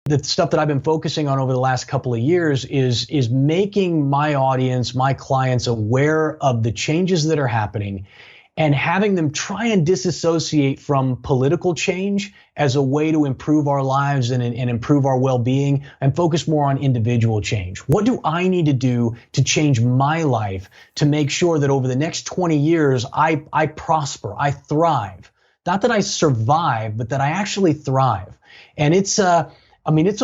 the stuff that I've been focusing on over the last couple of years is making my audience, my clients aware of the changes that are happening and having them try and disassociate from political change as a way to improve our lives and improve our well-being and focus more on individual change. What do I need to do to change my life to make sure that over the next 20 years, I prosper, I thrive? Not that I survive, but that I actually thrive. And it's a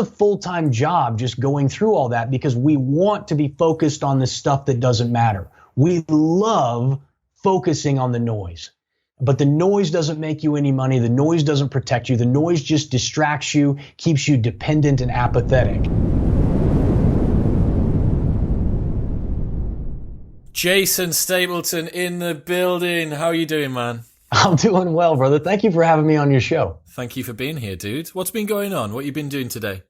full-time job just going through all that because we want to be focused on the stuff that doesn't matter. We love focusing on the noise. But the noise doesn't make you any money. The noise doesn't protect you. The noise just distracts you, keeps you dependent and apathetic. Jason Stapleton in the building. How are you doing, man? I'm doing well, brother. Thank you for having me on your show. Thank you for being here, dude. What's been going on? What have you been doing today?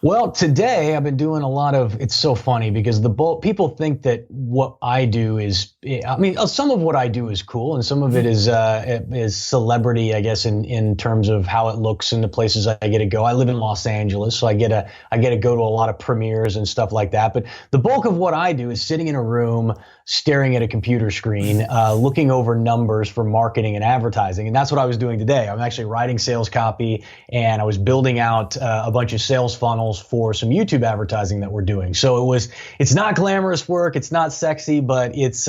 Well, today I've been doing a lot of, it's so funny because people think that what I do is, some of what I do is cool and some of it is celebrity, I guess, in terms of how it looks and the places I get to go. I live in Los Angeles, so I get to go to a lot of premieres and stuff like that. But the bulk of what I do is sitting in a room, staring at a computer screen, looking over numbers for marketing and advertising. And that's what I was doing today. I'm actually writing sales copy and I was building out a bunch of sales funnels for some YouTube advertising that we're doing. So it's not glamorous work. It's not sexy, but it's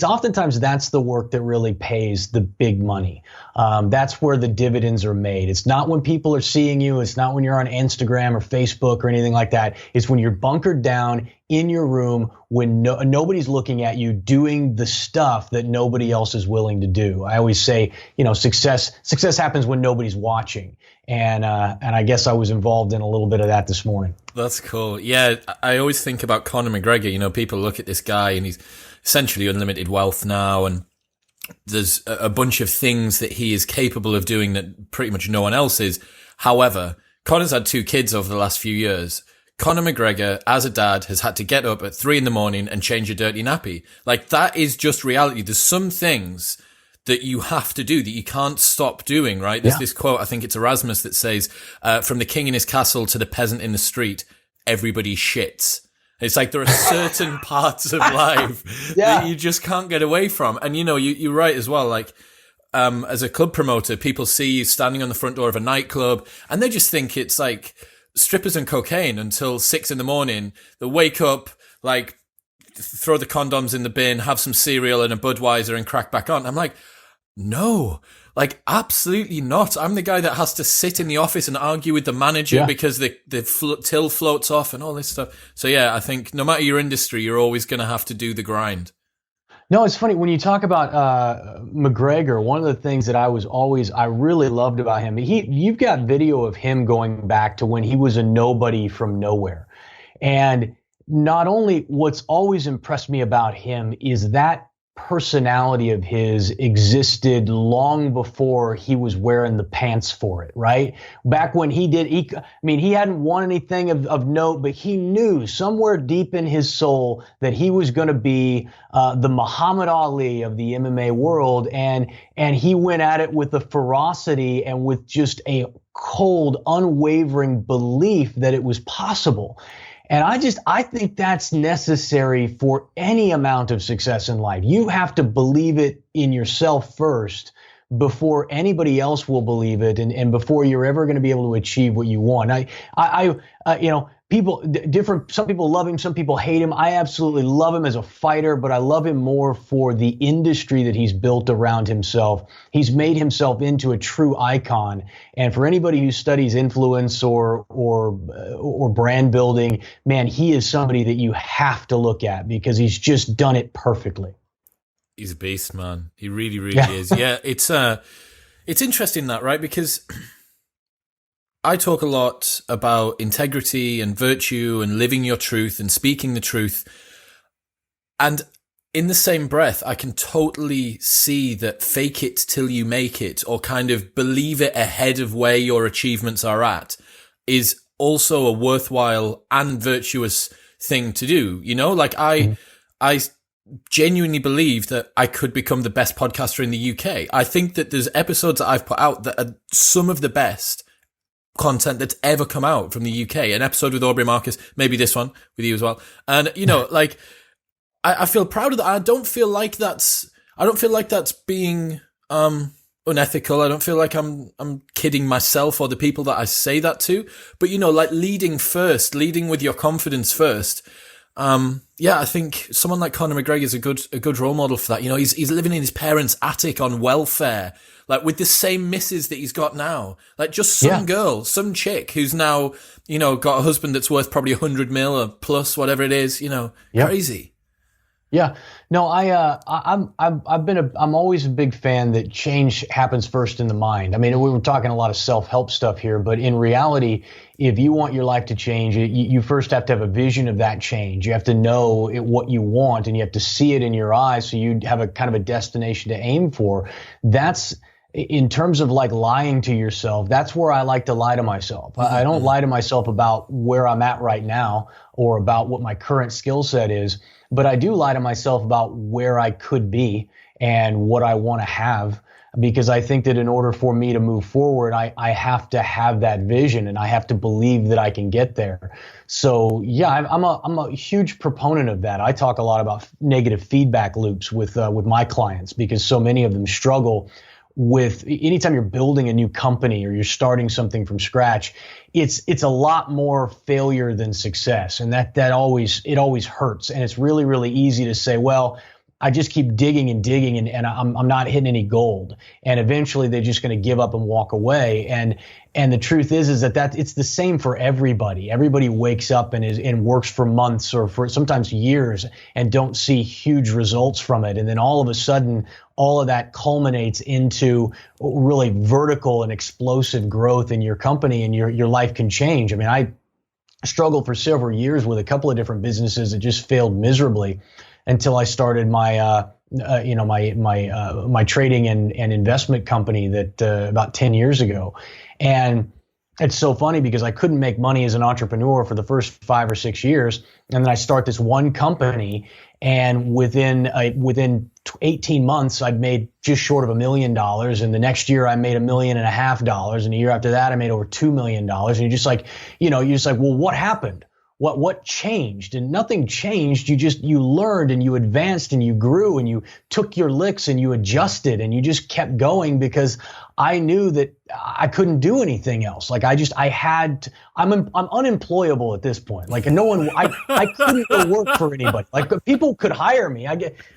oftentimes that's the work that really pays the big money. That's where the dividends are made. It's not when people are seeing you. It's not when you're on Instagram or Facebook or anything like that. It's when you're bunkered down in your room when nobody's looking at you doing the stuff that nobody else is willing to do. I always say, success happens when nobody's watching. And I guess I was involved in a little bit of that this morning. That's cool. Yeah, I always think about Conor McGregor. People look at this guy and he's essentially unlimited wealth now, and there's a bunch of things that he is capable of doing that pretty much no one else is. However, Conor's had 2 kids over the last few years. Conor McGregor, as a dad, has had to get up at 3 a.m. and change a dirty nappy. Like, that is just reality. There's some things that you have to do, that you can't stop doing, right? There's this quote, I think it's Erasmus, that says, from the king in his castle to the peasant in the street, everybody shits. It's like there are certain parts of life that you just can't get away from. And, you're right as well. Like, as a club promoter, people see you standing on the front door of a nightclub and they just think it's like strippers and cocaine until 6 a.m. They wake up, like, throw the condoms in the bin, have some cereal and a Budweiser and crack back on. I'm like, no, like, absolutely not. I'm the guy that has to sit in the office and argue with the manager because the till floats off and all this stuff. So yeah, I think no matter your industry, you're always going to have to do the grind. No, it's funny when you talk about McGregor. One of the things that I really loved about him, you've got video of him going back to when he was a nobody from nowhere. And not only what's always impressed me about him is that personality of his existed long before he was wearing the pants for it, right? Back when he hadn't won anything of note, but he knew somewhere deep in his soul that he was going to be the Muhammad Ali of the MMA world. And he went at it with a ferocity and with just a cold, unwavering belief that it was possible. And I think that's necessary for any amount of success in life. You have to believe it in yourself first before anybody else will believe it, and before you're ever going to be able to achieve what you want. Some people love him, some people hate him. I absolutely love him as a fighter, but I love him more for the industry that he's built around himself. He's made himself into a true icon. And for anybody who studies influence or brand building, man, he is somebody that you have to look at because he's just done it perfectly. He's a beast, man. He really, really is. Yeah, it's interesting that, right? Because I talk a lot about integrity and virtue and living your truth and speaking the truth. And in the same breath, I can totally see that fake it till you make it, or kind of believe it ahead of where your achievements are at, is also a worthwhile and virtuous thing to do. Like I genuinely believe that I could become the best podcaster in the UK. I think that there's episodes that I've put out that are some of the best content that's ever come out from the UK. An episode with Aubrey Marcus, maybe this one with you as well. And, you know, like, I feel proud of that. I don't feel like that's being, unethical. I don't feel like I'm kidding myself or the people that I say that to, but, you know, like leading with your confidence first. I think someone like Conor McGregor is a good role model for that. You know, he's living in his parents' attic on welfare, like with the same missus that he's got now, like just some girl, some chick who's now, you know, got a husband that's worth probably 100 mil or plus, whatever it is, you know, crazy. Yeah, no, I'm always a big fan that change happens first in the mind. I mean, we were talking a lot of self-help stuff here, but in reality, if you want your life to change, you first have to have a vision of that change. You have to know what you want, and you have to see it in your eyes, so you have a kind of a destination to aim for. That's, in terms of like lying to yourself, that's where I like to lie to myself. I don't lie to myself about where I'm at right now or about what my current skill set is. But I do lie to myself about where I could be and what I want to have, because I think that in order for me to move forward, I have to have that vision, and I have to believe that I can get there. So yeah, I'm a huge proponent of that. I talk a lot about negative feedback loops with my clients, because so many of them struggle with, anytime you're building a new company or you're starting something from scratch, it's a lot more failure than success. And that always hurts. And it's really, really easy to say, well, I just keep digging and digging and I'm not hitting any gold. And eventually they're just going to give up and walk away. And the truth is that it's the same for everybody. Everybody wakes up and works for months or for sometimes years and don't see huge results from it. And then all of a sudden, all of that culminates into really vertical and explosive growth in your company, and your life can change. I mean, I struggled for several years with a couple of different businesses that just failed miserably until I started my trading and investment company that about 10 years ago. And it's so funny because I couldn't make money as an entrepreneur for the first 5 or 6 years. And then I start this one company, and within 18 months, I'd made just short of $1 million. And the next year I made $1.5 million. And the year after that, I made over $2 million. And you're just like, well, what happened? What changed? And nothing changed. You learned and you advanced and you grew and you took your licks and you adjusted and you just kept going, because I knew that I couldn't do anything else. Like I'm unemployable at this point. Like I couldn't go work for anybody. Like people could hire me.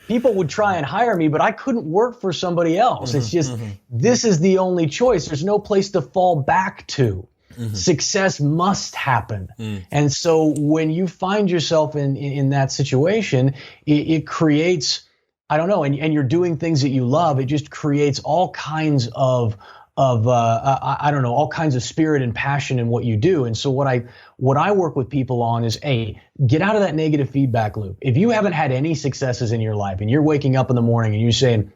People would try and hire me, but I couldn't work for somebody else. It's just, this is the only choice. There's no place to fall back to. Success must happen. And so when you find yourself in that situation, it creates, I don't know, and you're doing things that you love, it just creates all kinds of I don't know, all kinds of spirit and passion in what you do. And so what I work with people on is, get out of that negative feedback loop. If you haven't had any successes in your life and you're waking up in the morning and you're saying,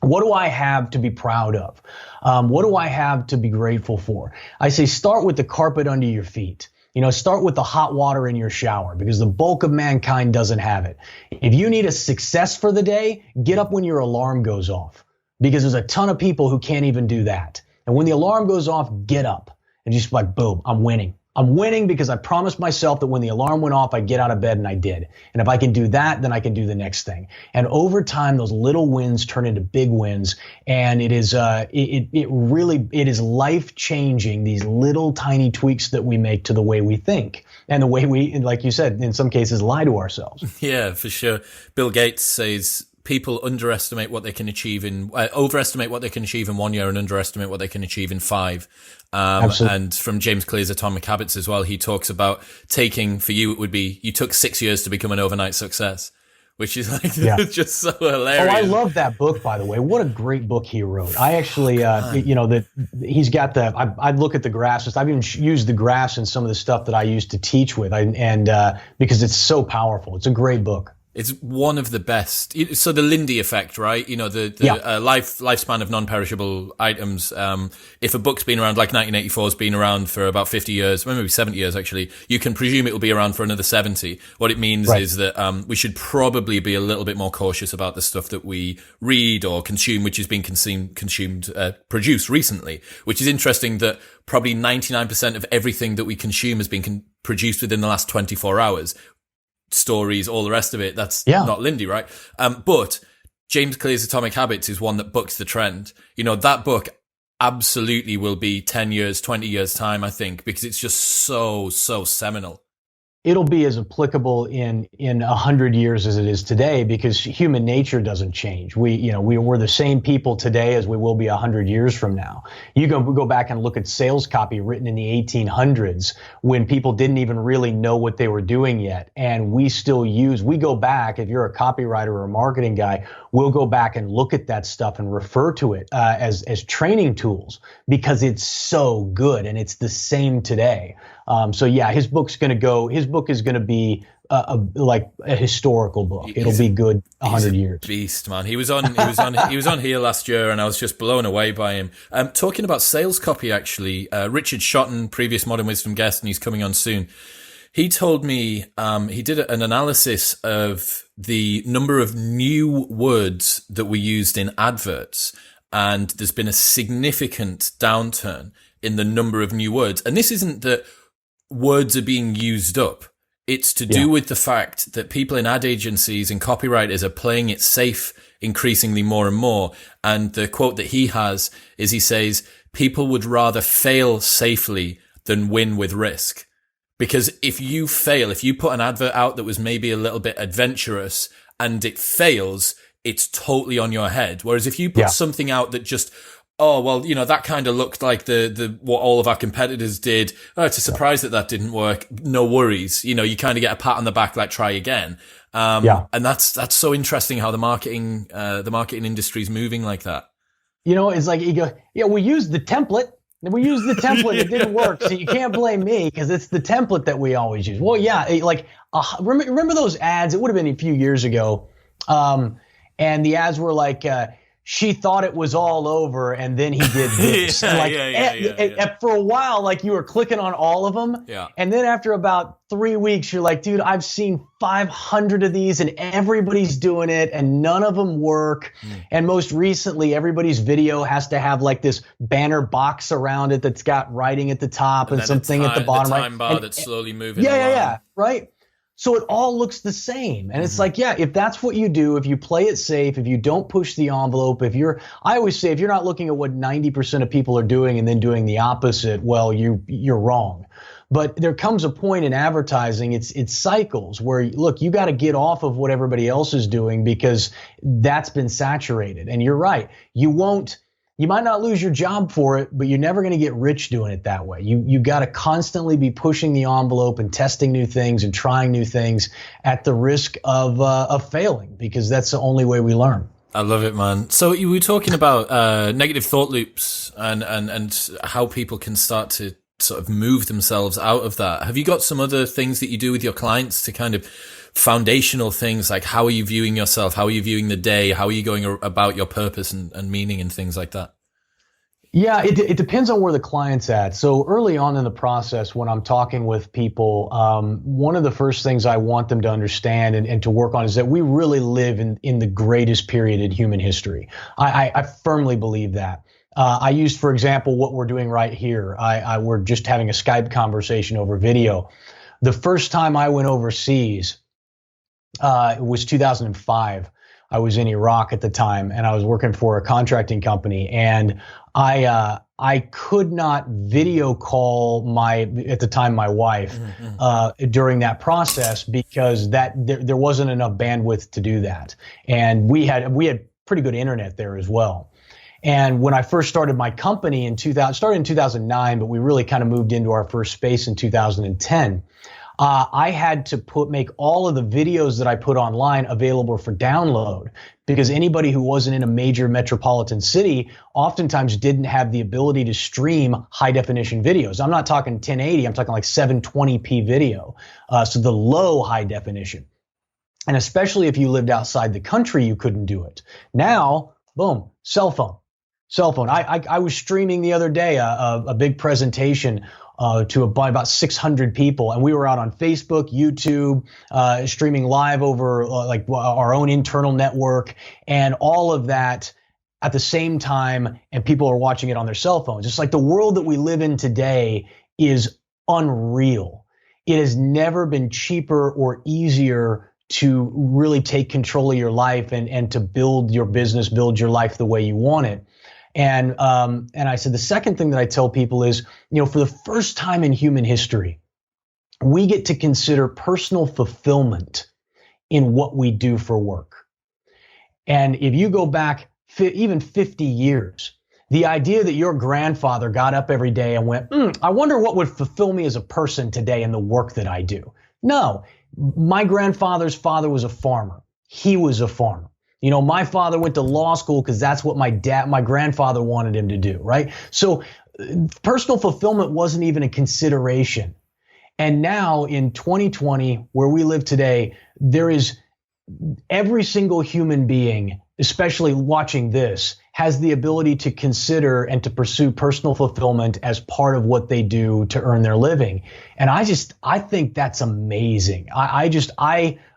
what do I have to be proud of? What do I have to be grateful for? I say, start with the carpet under your feet. Start with the hot water in your shower, because the bulk of mankind doesn't have it. If you need a success for the day, get up when your alarm goes off, because there's a ton of people who can't even do that. And when the alarm goes off, get up and just like, boom, I'm winning. I'm winning because I promised myself that when the alarm went off, I'd get out of bed, and I did. And if I can do that, then I can do the next thing. And over time, those little wins turn into big wins. And it is life changing, these little tiny tweaks that we make to the way we think and the way we, like you said, in some cases, lie to ourselves. Yeah, for sure. Bill Gates says people overestimate what they can achieve in 1 year and underestimate what they can achieve in 5. And from James Clear's Atomic Habits as well, he talks about you took 6 years to become an overnight success, which is like just so hilarious. Oh, I love that book, by the way. What a great book he wrote. I actually, he's got I look at the graphs. I've even used the graphs in some of the stuff that I used to teach with, because it's so powerful. It's a great book. It's one of the best. So the Lindy effect, right? You know, the lifespan of non-perishable items. If a book's been around, like 1984 has been around for about 50 years, maybe 70 years actually, you can presume it will be around for another 70. What it means is that we should probably be a little bit more cautious about the stuff that we read or consume, which is being produced recently. Which is interesting that probably 99% of everything that we consume has been produced within the last 24 hours. Stories, all the rest of it. That's not Lindy, right? But James Clear's Atomic Habits is one that bucks the trend. You know, that book absolutely will be 10 years, 20 years time, I think, because it's just so seminal. It'll be as applicable in 100 years as it is today, because human nature doesn't change. We're the same people today as we will be 100 years from now. You go back and look at sales copy written in the 1800s when people didn't even really know what they were doing yet. And we go back, if you're a copywriter or a marketing guy, we'll go back and look at that stuff and refer to it as training tools, because it's so good and it's the same today. His book is going to be a historical book. It'll be good 100 years. Beast, man. He was on here last year, and I was just blown away by him. Talking about sales copy, actually, Richard Shotton, previous Modern Wisdom guest, and he's coming on soon. He told me he did an analysis of the number of new words that were used in adverts, and there's been a significant downturn in the number of new words. And this isn't that words are being used up. It's to do with the fact that people in ad agencies and copywriters are playing it safe increasingly more and more. And the quote that he has is, he says, people would rather fail safely than win with risk. Because if you put an advert out that was maybe a little bit adventurous and it fails, it's totally on your head. Whereas if you put something out that just, that kind of looked like the what all of our competitors did. Oh, it's a surprise that didn't work. No worries. You kind of get a pat on the back, like, try again. And that's so interesting how the marketing industry is moving like that. It's like you go, we used the template. It didn't work. So you can't blame me, because it's the template that we always use. Well, remember those ads? It would have been a few years ago. And the ads were like, she thought it was all over, and then he did this. For a while, like, you were clicking on all of them. Yeah. And then after about 3 weeks, you're like, dude, I've seen 500 of these, and everybody's doing it, and none of them work. And most recently, everybody's video has to have like this banner box around it that's got writing at the top and something at the bottom. The time bar that's slowly moving. Right. So it all looks the same. And it's like, if that's what you do, if you play it safe, if you don't push the envelope, I always say, if you're not looking at what 90% of people are doing and then doing the opposite, well, you're wrong. But there comes a point in advertising, it's cycles where, look, you got to get off of what everybody else is doing, because that's been saturated. And you're right. You might not lose your job for it, but you're never going to get rich doing it that way. You got to constantly be pushing the envelope and testing new things and trying new things at the risk of failing, because that's the only way we learn. I love it, man. So you were talking about negative thought loops and how people can start to sort of move themselves out of that. Have you got some other things that you do with your clients to kind of foundational things, like how are you viewing yourself? How are you viewing the day? How are you going about your purpose and meaning and things like that? Yeah, it depends on where the client's at. So early on in the process, when I'm talking with people, one of the first things I want them to understand and to work on is that we really live in the greatest period in human history. I firmly believe that. I used, for example, what we're doing right here. We're just having a Skype conversation over video. The first time I went overseas, it was 2005. I was in Iraq at the time, and I was working for a contracting company, and I could not video call at the time my wife during that process, because there wasn't enough bandwidth to do that, and we had pretty good internet there as well. And when I first started my company started in 2009, but we really kind of moved into our first space in 2010. I had to make all of the videos that I put online available for download, because anybody who wasn't in a major metropolitan city oftentimes didn't have the ability to stream high definition videos. I'm not talking 1080, I'm talking like 720p video. So the low high definition. And especially if you lived outside the country, you couldn't do it. Now, boom, cell phone. Cell phone. I was streaming the other day a big presentation by about 600 people, and we were out on Facebook, YouTube, streaming live over like our own internal network, and all of that at the same time, and people are watching it on their cell phones. It's like the world that we live in today is unreal. It has never been cheaper or easier to really take control of your life and to build your business, build your life the way you want it. And I said, the second thing that I tell people is, for the first time in human history, we get to consider personal fulfillment in what we do for work. And if you go back even 50 years, the idea that your grandfather got up every day and went, I wonder what would fulfill me as a person today in the work that I do. No, my grandfather's father was a farmer. He was a farmer. My father went to law school because that's what my grandfather wanted him to do, right? So personal fulfillment wasn't even a consideration. And now in 2020, where we live today, there is every single human being, especially watching this, has the ability to consider and to pursue personal fulfillment as part of what they do to earn their living. And I think that's amazing.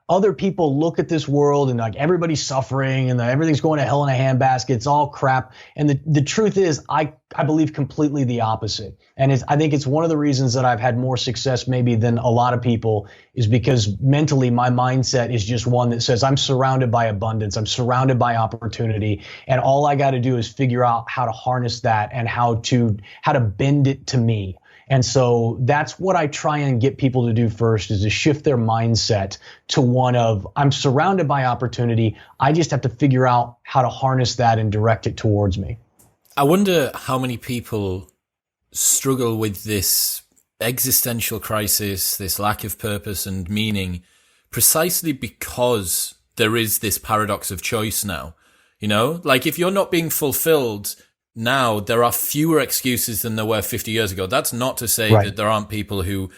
Other people look at this world and like everybody's suffering and everything's going to hell in a handbasket. It's all crap. And the truth is, I believe completely the opposite. And I think it's one of the reasons that I've had more success maybe than a lot of people is because mentally my mindset is just one that says I'm surrounded by abundance. I'm surrounded by opportunity. And all I got to do is figure out how to harness that and how to bend it to me. And so that's what I try and get people to do first, is to shift their mindset to one of, I'm surrounded by opportunity. I just have to figure out how to harness that and direct it towards me. I wonder how many people struggle with this existential crisis, this lack of purpose and meaning, precisely because there is this paradox of choice now. Like if you're not being fulfilled now, there are fewer excuses than there were 50 years ago. That's not to say that there aren't people who,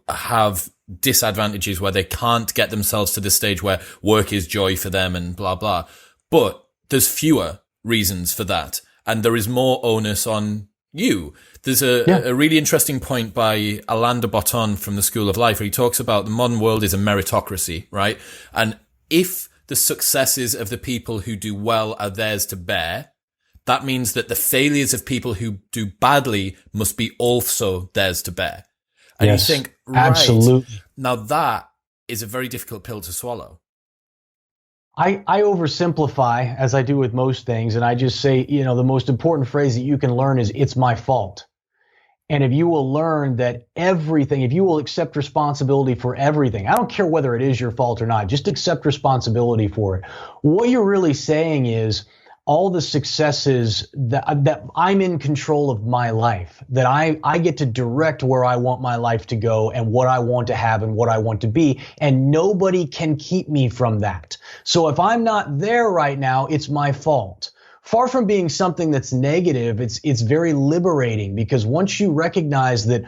have disadvantages where they can't get themselves to the stage where work is joy for them and blah, blah. But there's fewer reasons for that. And there is more onus on you. There's a really interesting point by Alain de Botton from the School of Life where he talks about the modern world is a meritocracy, right? And if the successes of the people who do well are theirs to bear, that means that the failures of people who do badly must be also theirs to bear. And you think, right, absolutely. Now that is a very difficult pill to swallow. I oversimplify, as I do with most things, and I just say, the most important phrase that you can learn is, it's my fault. And if you will learn that everything, if you will accept responsibility for everything, I don't care whether it is your fault or not, just accept responsibility for it. What you're really saying is, all the successes that I'm in control of my life, that I get to direct where I want my life to go and what I want to have and what I want to be, and nobody can keep me from that. So if I'm not there right now, it's my fault. Far from being something that's negative, it's very liberating, because once you recognize that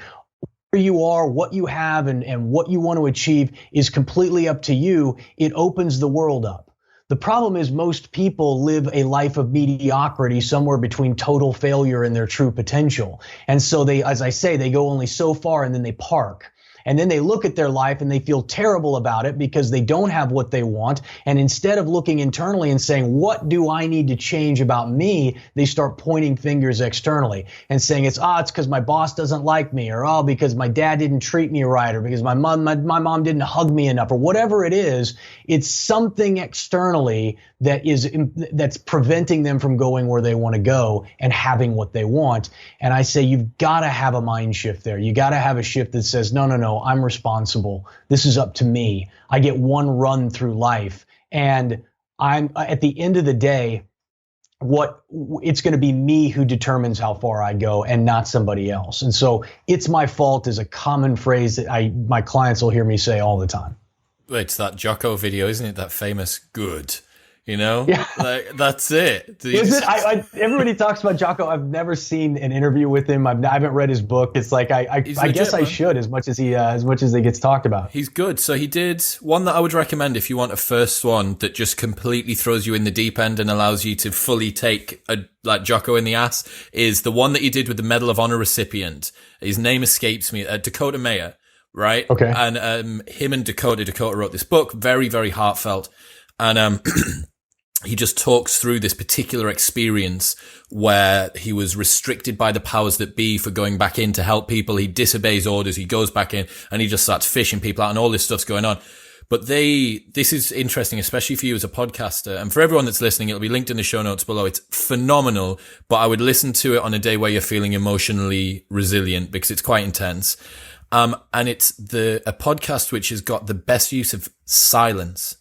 where you are, what you have, and what you want to achieve is completely up to you, it opens the world up. The problem is most people live a life of mediocrity, somewhere between total failure and their true potential. And so they, as I say, they go only so far and then they park. And then they look at their life and they feel terrible about it because they don't have what they want. And instead of looking internally and saying, what do I need to change about me? They start pointing fingers externally and saying it's because my boss doesn't like me, or because my dad didn't treat me right, or because my mom didn't hug me enough, or whatever it is. It's something externally that's preventing them from going where they want to go and having what they want. And I say, you've got to have a mind shift there. You got to have a shift that says, no, I'm responsible. This is up to me. I get one run through life. And I'm at the end of the day, it's going to be me who determines how far I go and not somebody else. And so it's my fault is a common phrase that my clients will hear me say all the time. It's that Jocko video, isn't it? That famous good. Yeah. Like that's it. Is it? Everybody talks about Jocko. I've never seen an interview with him. I haven't read his book. It's like I legit, guess I man. should, as much as he gets talked about. He's good. So he did one that I would recommend if you want a first one that just completely throws you in the deep end and allows you to fully take like Jocko in the ass, is the one that he did with the Medal of Honor recipient. His name escapes me. Dakota Mayer, right? Okay. And him and Dakota wrote this book, very, very heartfelt. And he just talks through this particular experience where he was restricted by the powers that be for going back in to help people. He disobeys orders. He goes back in and he just starts fishing people out, and all this stuff's going on. But this is interesting, especially for you as a podcaster. And for everyone that's listening, it'll be linked in the show notes below. It's phenomenal, but I would listen to it on a day where you're feeling emotionally resilient because it's quite intense. And it's a podcast which has got the best use of silence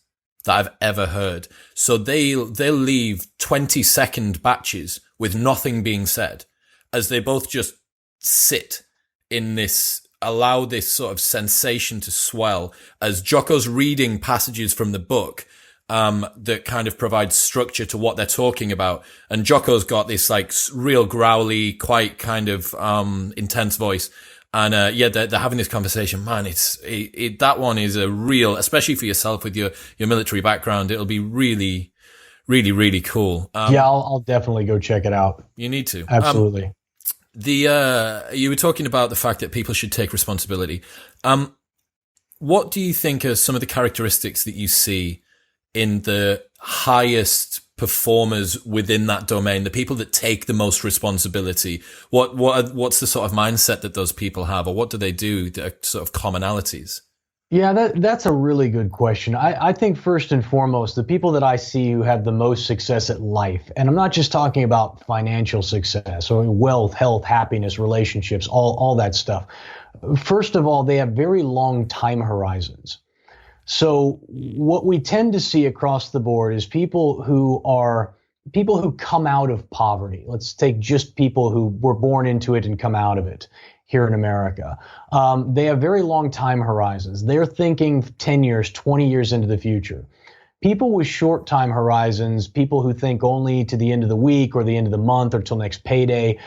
that I've ever heard. So they'll leave 20-second batches with nothing being said as they both just sit in this, allow this sort of sensation to swell as Jocko's reading passages from the book that kind of provide structure to what they're talking about. And Jocko's got this like real growly, quite kind of intense voice. And they're having this conversation. Man, that one is a real, especially for yourself with your military background. It'll be really, really, really cool. I'll definitely go check it out. You need to. Absolutely. You were talking about the fact that people should take responsibility. What do you think are some of the characteristics that you see in the highest performers within that domain, the people that take the most responsibility? What's the sort of mindset that those people have, or what do they do that are sort of commonalities? Yeah, that's a really good question. I think first and foremost, the people that I see who have the most success at life, and I'm not just talking about financial success or wealth, health, happiness, relationships, all that stuff. First of all, they have very long time horizons. So what we tend to see across the board is people who come out of poverty. Let's take just people who were born into it and come out of it here in America. They have very long time horizons. They're thinking 10 years, 20 years into the future. People with short time horizons, people who think only to the end of the week or the end of the month or till next payday,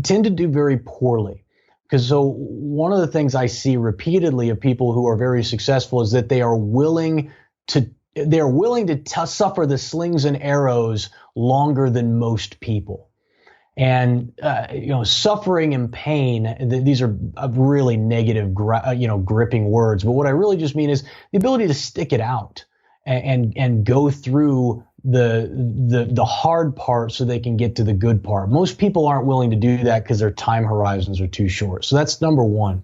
tend to do very poorly. Because so one of the things I see repeatedly of people who are very successful is that they are willing to suffer the slings and arrows longer than most people. And suffering and pain, these are really negative, gripping words. But what I really just mean is the ability to stick it out and go through the hard part so they can get to the good part. Most people aren't willing to do that because their time horizons are too short. So that's number one.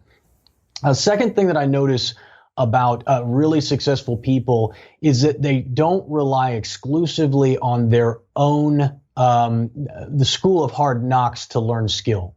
Second thing that I notice about really successful people is that they don't rely exclusively on their own the school of hard knocks to learn skill.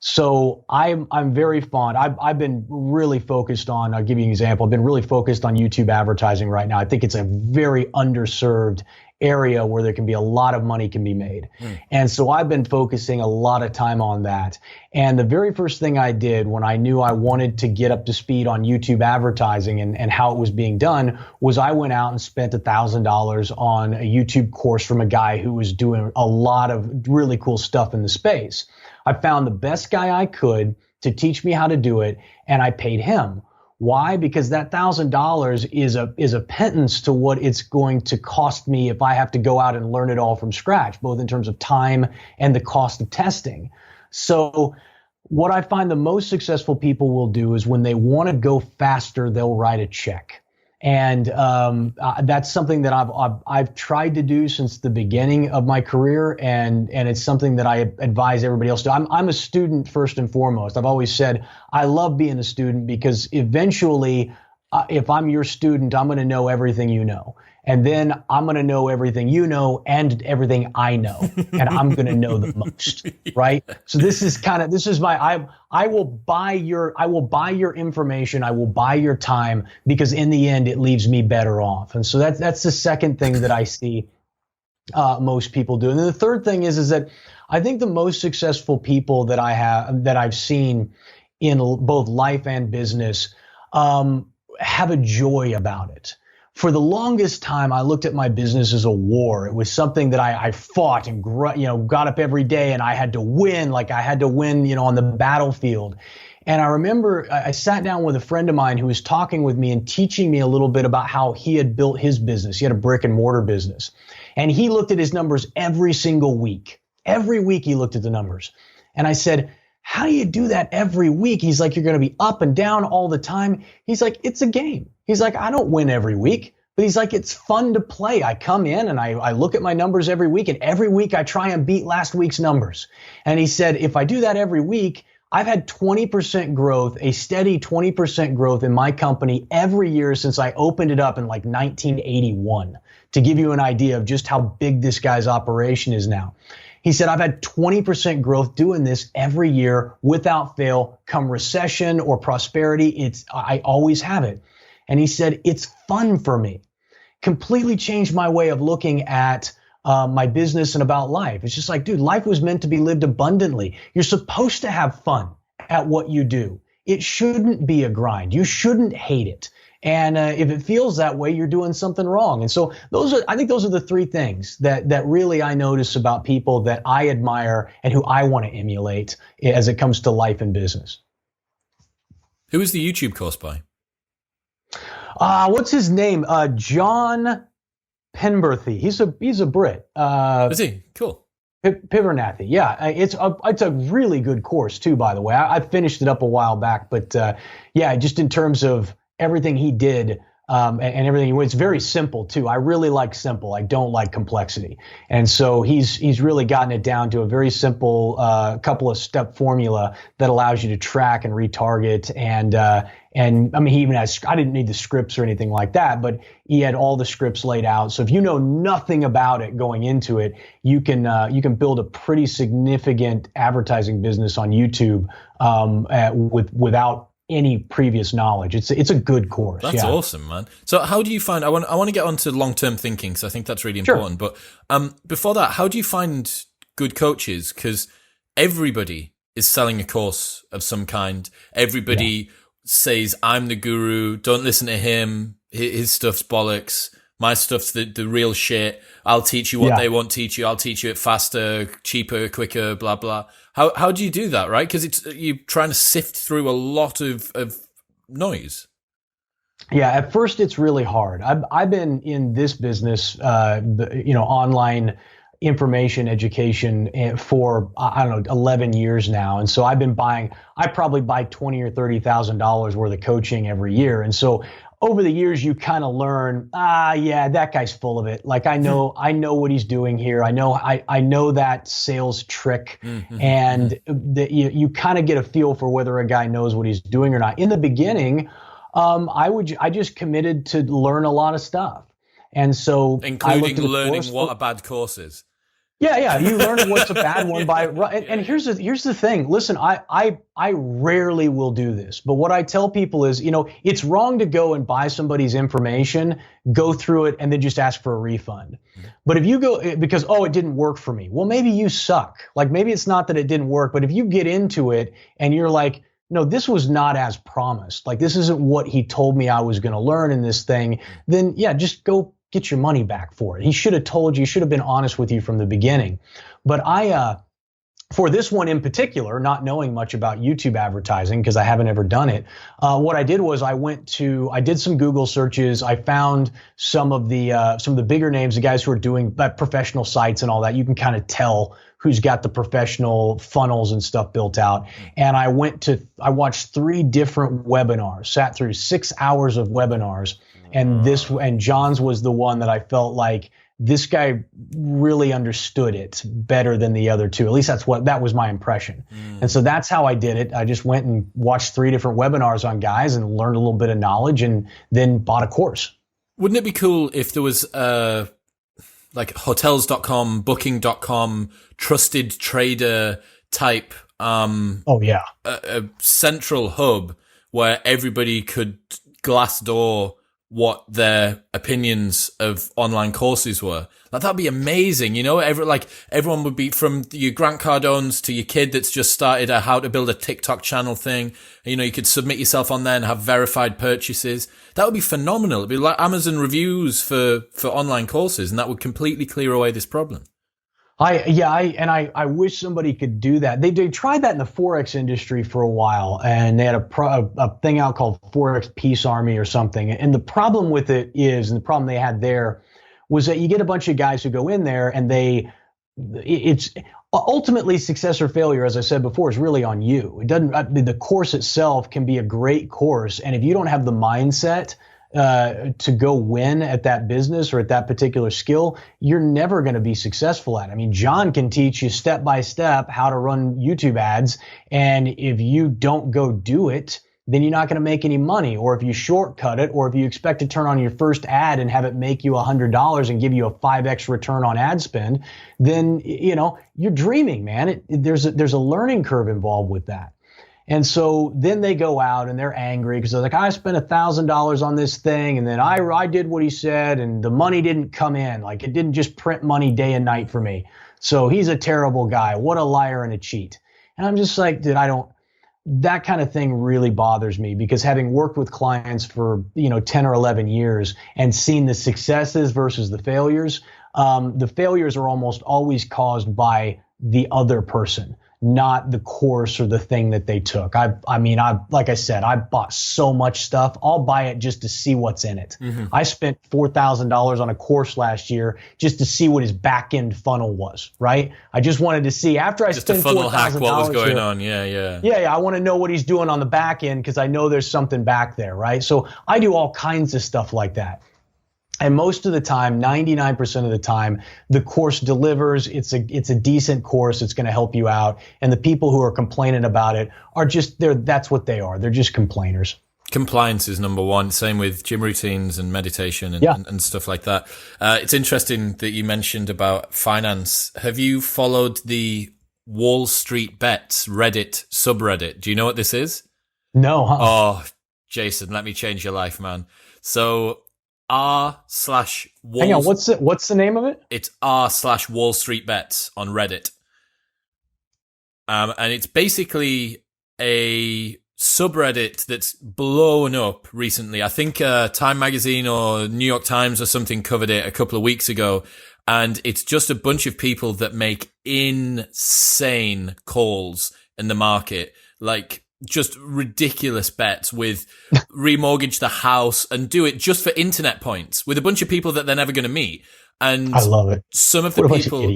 So I'm very fond. I've been really focused on, I'll give you an example. I've been really focused on YouTube advertising right now. I think it's a very underserved area where there can be a lot of money can be made. And so I've been focusing a lot of time on that. And the very first thing I did when I knew I wanted to get up to speed on YouTube advertising and how it was being done was I went out and spent $1,000 on a YouTube course from a guy who was doing a lot of really cool stuff in the space. I found the best guy I could to teach me how to do it, and I paid him. Why? Because that $1,000 is a pittance to what it's going to cost me if I have to go out and learn it all from scratch, both in terms of time and the cost of testing. So what I find the most successful people will do is when they want to go faster, they'll write a check. And that's something that I've tried to do since the beginning of my career, and it's something that I advise everybody else to. I'm a student first and foremost. I've always said I love being a student because eventually, if I'm your student, I'm going to know everything you know. And then I'm going to know everything you know and everything I know, and I'm going to know the most, right? So this is my, I will buy your information. I will buy your time because in the end, it leaves me better off. And so that's the second thing that I see most people do. And then the third thing is that I think the most successful people that I've seen in both life and business, have a joy about it. for the longest time, I looked at my business as a war. It was something that I fought and got up every day and I had to win, like I had to win, on the battlefield. And I remember I sat down with a friend of mine who was talking with me and teaching me a little bit about how he had built his business. He had a brick and mortar business. And he looked at his numbers every single week. Every week he looked at the numbers. And I said, how do you do that every week? He's like, you're going to be up and down all the time. He's like, it's a game. He's like, I don't win every week. But he's like, it's fun to play. I come in and I look at my numbers every week. And every week I try and beat last week's numbers. And he said, if I do that every week, I've had 20% growth, a steady 20% growth in my company every year since I opened it up in like 1981, to give you an idea of just how big this guy's operation is now. He said, I've had 20% growth doing this every year without fail. Come recession or prosperity, I always have it. And he said, it's fun for me. Completely changed my way of looking at my business and about life. It's just like, dude, life was meant to be lived abundantly. You're supposed to have fun at what you do. It shouldn't be a grind. You shouldn't hate it. And if it feels that way, you're doing something wrong. And so I think those are the three things that really I notice about people that I admire and who I want to emulate as it comes to life and business. Who is the YouTube course by? What's his name? John Penberthy. He's a Brit. Is he? Cool. Pivernathi. Yeah, it's a really good course too, by the way. I finished it up a while back, but yeah, just in terms of everything he did and everything, it's very simple too. I really like simple. I don't like complexity, and so he's really gotten it down to a very simple couple of step formula that allows you to track and retarget and I mean, he even has, I didn't need the scripts or anything like that, but he had all the scripts laid out. So if you know nothing about it going into it, you can build a pretty significant advertising business on YouTube without any previous knowledge. It's a good course. That's awesome, man. So how do you find, I want to get onto long-term thinking, because I think that's really important. Sure. But before that, how do you find good coaches? Because everybody is selling a course of some kind. Everybody says, I'm the guru, don't listen to him, his stuff's bollocks, my stuff's the real shit, I'll teach you what they won't teach you, I'll teach you it faster, cheaper, quicker, blah, blah. How do you do that, right? Because you're trying to sift through a lot of noise. Yeah, at first it's really hard. I've been in this business, online information education for, I don't know, 11 years now. And so I probably buy $20,000 or $30,000 worth of coaching every year. And so over the years, you kind of learn, that guy's full of it. Like I know what he's doing here. I know that sales trick, and that you kind of get a feel for whether a guy knows what he's doing or not. In the beginning, I just committed to learn a lot of stuff. And so including learning what a bad course is. Yeah. You learn what's a bad one and here's the thing. Listen, I rarely will do this, but what I tell people is, it's wrong to go and buy somebody's information, go through it, and then just ask for a refund. But if you go because, it didn't work for me. Well, maybe you suck. Like maybe it's not that it didn't work, but if you get into it and you're like, no, this was not as promised. Like this isn't what he told me I was going to learn in this thing. Then just go get your money back for it. He should have told you, should have been honest with you from the beginning. But for this one in particular, not knowing much about YouTube advertising because I haven't ever done it, what I did was I did some Google searches. I found some of the bigger names, the guys who are doing professional sites and all that. You can kind of tell who's got the professional funnels and stuff built out. And I watched 3 different webinars, sat through 6 hours of webinars. And John's was the one that I felt like this guy really understood it better than the other 2. At least that was my impression. And so that's how I did it. I just went and watched 3 different webinars on guys and learned a little bit of knowledge and then bought a course. Wouldn't it be cool if there was like hotels.com, booking.com, trusted trader type a central hub where everybody could Glassdoor what their opinions of online courses were. Like, that'd be amazing, you know? Everyone would be, from your Grant Cardones to your kid that's just started a how to build a TikTok channel thing. You know, you could submit yourself on there and have verified purchases. That would be phenomenal. It'd be like Amazon reviews for online courses, and that would completely clear away this problem. I wish somebody could do that. They tried that in the Forex industry for a while, and they had a thing out called Forex Peace Army or something. And the problem with it is, and the problem they had there was that you get a bunch of guys who go in there, and it's ultimately success or failure, as I said before, is really on you. It doesn't. The course itself can be a great course, and if you don't have the mindset to go win at that business or at that particular skill, you're never going to be successful at it. I mean, John can teach you step by step how to run YouTube ads. And if you don't go do it, then you're not going to make any money. Or if you shortcut it, or if you expect to turn on your first ad and have it make you $100 and give you a 5x return on ad spend, then, you know, you're dreaming, man. There's a learning curve involved with that. And so then they go out and they're angry because they're like, I spent $1,000 on this thing, and then I did what he said, and the money didn't come in. Like, it didn't just print money day and night for me. So he's a terrible guy. What a liar and a cheat. And I'm just like, dude, that kind of thing really bothers me, because having worked with clients for, 10 or 11 years and seen the successes versus the failures are almost always caused by the other person, not the course or the thing that they took. Like I said, I bought so much stuff. I'll buy it just to see what's in it. Mm-hmm. I spent $4,000 on a course last year just to see what his back end funnel was, right? I just wanted to see, after I spent $4,000. Just a funnel hack what was going on. Yeah. I want to know what he's doing on the back end, because I know there's something back there, right? So I do all kinds of stuff like that. And most of the time, 99% of the time, the course delivers. It's a decent course. It's going to help you out. And the people who are complaining about it are that's what they are. They're just complainers. Compliance is number one. Same with gym routines and meditation and stuff like that. It's interesting that you mentioned about finance. Have you followed the Wall Street Bets Reddit subreddit? Do you know what this is? No. Huh? Oh, Jason, let me change your life, man. So r/Wall. Hang on, what's the name of it? It's r/Wall Street Bets on Reddit. And it's basically a subreddit that's blown up recently. I think Time Magazine or New York Times or something covered it a couple of weeks ago. And it's just a bunch of people that make insane calls in the market, like just ridiculous bets with remortgage the house and do it just for internet points with a bunch of people that they're never going to meet. And I love it. Some of the people,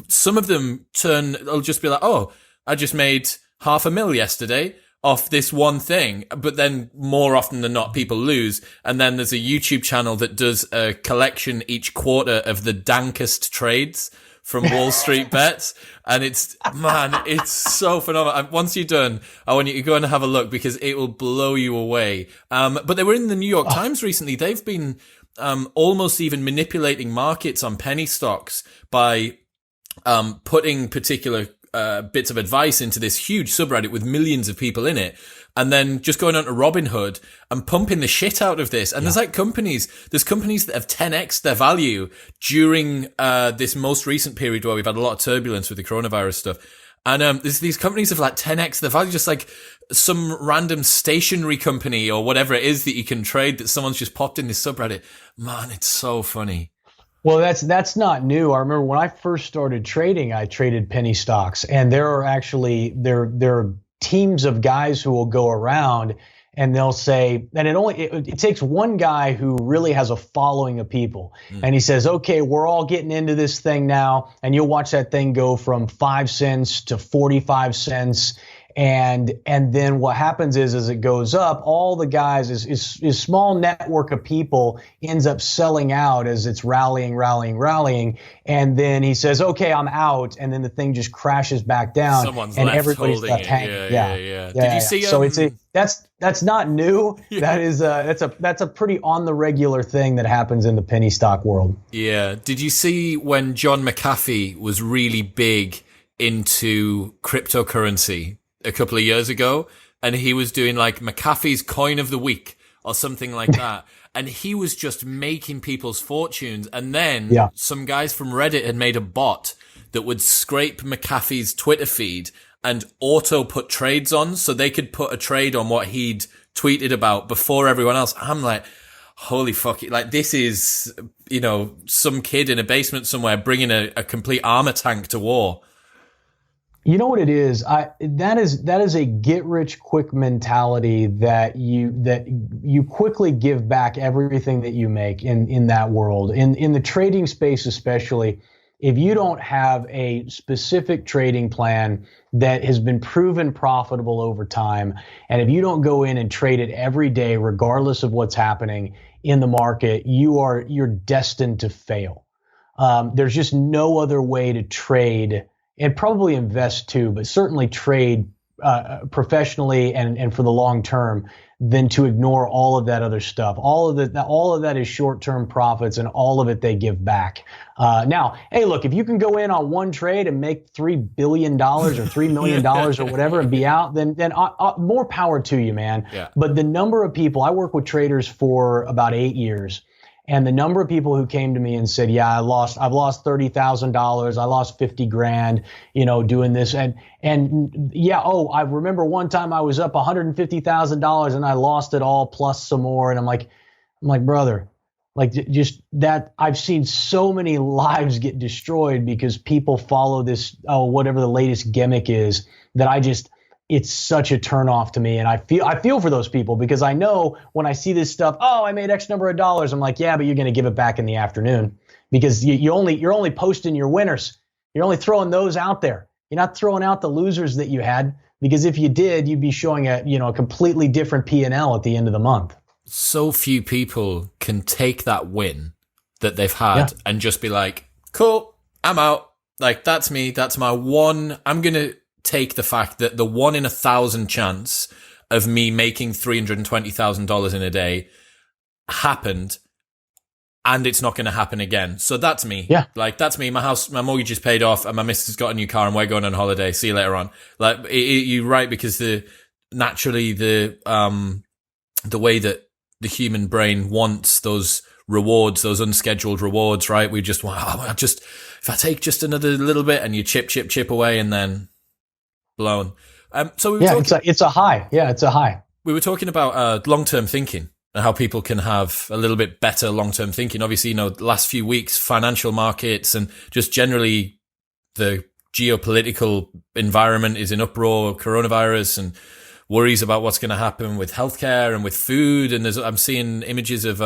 some of them they'll just be like, oh, I just made $500,000 yesterday off this one thing. But then more often than not, people lose. And then there's a YouTube channel that does a collection each quarter of the dankest trades from Wall Street Bets. And it's so phenomenal. Once you're done, I want you to go and have a look, because it will blow you away. But they were in the New York Times recently. They've been almost even manipulating markets on penny stocks by putting particular bits of advice into this huge subreddit with millions of people in it, and then just going on to Robinhood and pumping the shit out of this. And there's companies that have 10x their value during this most recent period where we've had a lot of turbulence with the coronavirus stuff. And there's these companies have like 10x their value, just like some random stationery company or whatever it is that you can trade that someone's just popped in this subreddit. Man, it's so funny. Well, that's not new. I remember when I first started trading, I traded penny stocks, and there are teams of guys who will go around and they'll say, and it takes one guy who really has a following of people, and he says, okay, we're all getting into this thing now, and you'll watch that thing go from 5 cents to 45 cents. And then what happens is, as it goes up, all the guys, is small network of people ends up selling out as it's rallying. And then he says, okay, I'm out. And then the thing just crashes back down. Someone's and left everybody's holding left it. hanging. Yeah. Did you see? So that's not new. Yeah. That's a pretty on the regular thing that happens in the penny stock world. Yeah. Did you see when John McAfee was really big into cryptocurrency a couple of years ago, and he was doing like McAfee's coin of the week or something like that. And he was just making people's fortunes. And then some guys from Reddit had made a bot that would scrape McAfee's Twitter feed and auto put trades on, so they could put a trade on what he'd tweeted about before everyone else. I'm like, holy fuck it. Like, this is, you know, some kid in a basement somewhere bringing a complete armor tank to war. You know what it is? That is a get rich quick mentality that you quickly give back everything that you make in that world. In the trading space especially, if you don't have a specific trading plan that has been proven profitable over time, and if you don't go in and trade it every day regardless of what's happening in the market, you're destined to fail. There's just no other way to trade, and probably invest too, but certainly trade professionally and for the long term, than to ignore all of that other stuff. All of that is short-term profits, and all of it they give back. Now, hey, look, if you can go in on one trade and make $3 billion or $3 million or whatever and be out, then more power to you, man. Yeah. But the number of people, I work with traders for about 8 years, and the number of people who came to me and said, yeah, I've lost $30,000. I lost 50 grand, you know, doing this. And yeah, I remember one time I was up $150,000 and I lost it all plus some more. And I'm like, brother, like, just that, I've seen so many lives get destroyed because people follow this, whatever the latest gimmick is, that it's such a turnoff to me. And I feel for those people, because I know when I see this stuff, I made X number of dollars. I'm like, yeah, but you're going to give it back in the afternoon, because you're only posting your winners. You're only throwing those out there. You're not throwing out the losers that you had, because if you did, you'd be showing a completely different P&L at the end of the month. So few people can take that win that they've had and just be like, cool, I'm out. Like, that's me. That's my one. I'm going to take the fact that the 1 in 1,000 chance of me making $320,000 in a day happened, and it's not going to happen again. So that's me. Yeah. Like, that's me. My mortgage is paid off, and my missus got a new car, and we're going on holiday. See you later on. Like, you're right, because naturally the way that the human brain wants those rewards, those unscheduled rewards, right? We just want, if I take just another little bit, and you chip away, and then blown. So it's a high. Yeah, it's a high. We were talking about long-term thinking and how people can have a little bit better long-term thinking. Obviously, the last few weeks, financial markets and just generally the geopolitical environment is in uproar, coronavirus and worries about what's going to happen with healthcare and with food. And I'm seeing images of